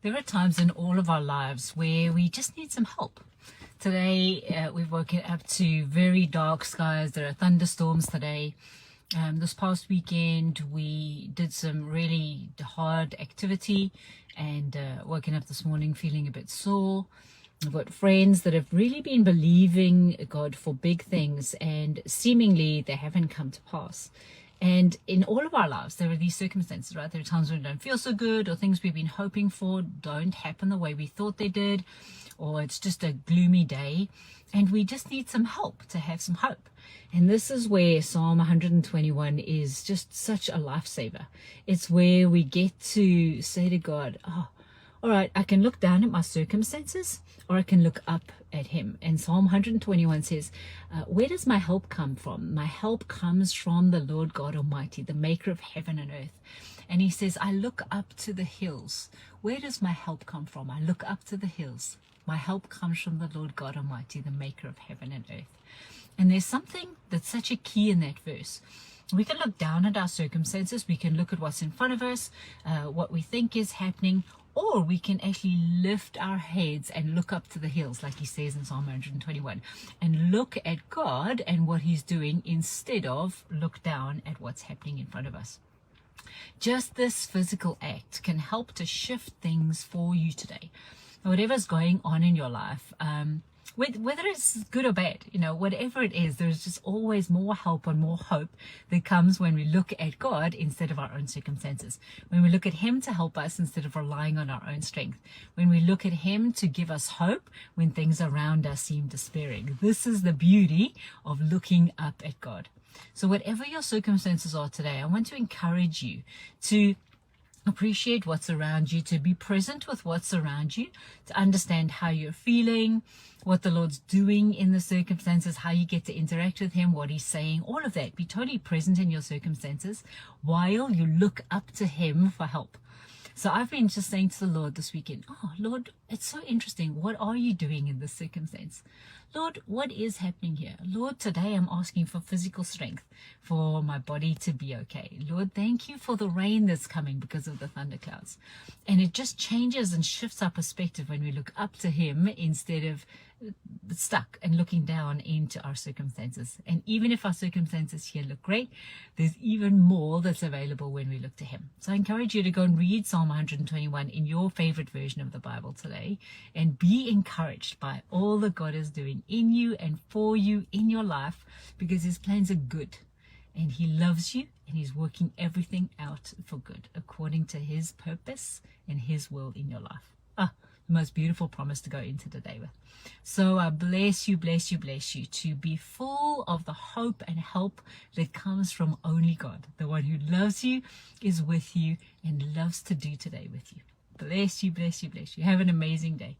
There are times in all of our lives where we just need some help. Today, we've woken up to very dark skies. There are thunderstorms today. This past weekend, we did some really hard activity and woken up this morning feeling a bit sore. I've got friends that have really been believing God for big things, and seemingly they haven't come to pass. And in all of our lives, there are these circumstances, right? There are times when we don't feel so good, or things we've been hoping for don't happen the way we thought they did, or it's just a gloomy day, and we just need some help to have some hope. And this is where Psalm 121 is just such a lifesaver. It's where we get to say to God, oh, all right, I can look down at my circumstances, or I can look up at him. And Psalm 121 says, where does my help come from? My help comes from the Lord God Almighty, the maker of heaven and earth. And he says, I look up to the hills. Where does my help come from? I look up to the hills. My help comes from the Lord God Almighty, the maker of heaven and earth. And there's something that's such a key in that verse. We can look down at our circumstances. We can look at what's in front of us, what we think is happening, or we can actually lift our heads and look up to the hills, like he says in Psalm 121, and look at God and what he's doing instead of look down at what's happening in front of us. Just this physical act can help to shift things for you today. Whatever's going on in your life, whether it's good or bad, whatever it is, there's just always more help and more hope that comes when we look at God instead of our own circumstances. When we look at him to help us instead of relying on our own strength. When we look at him to give us hope when things around us seem despairing. This is the beauty of looking up at God. So whatever your circumstances are today, I want to encourage you to appreciate what's around you, to be present with what's around you, to understand how you're feeling, what the Lord's doing in the circumstances, how you get to interact with him, what he's saying, all of that. Be totally present in your circumstances while you look up to him for help. So I've been just saying to the Lord this weekend, oh, Lord, it's so interesting. What are you doing in this circumstance? Lord, what is happening here? Lord, today I'm asking for physical strength for my body to be okay. Lord, thank you for the rain that's coming because of the thunderclouds. And it just changes and shifts our perspective when we look up to him instead of stuck and looking down into our circumstances. And even if our circumstances here look great, there's even more that's available when we look to him. So I encourage you to go and read Psalm 121 in your favorite version of the Bible today and be encouraged by all that God is doing in you and for you in your life, because his plans are good and he loves you and he's working everything out for good according to his purpose and his will in your life. The most beautiful promise to go into today with. So I bless you to be full of the hope and help that comes from only God. The one who loves you, is with you, and loves to do today with you. Bless you. Have an amazing day.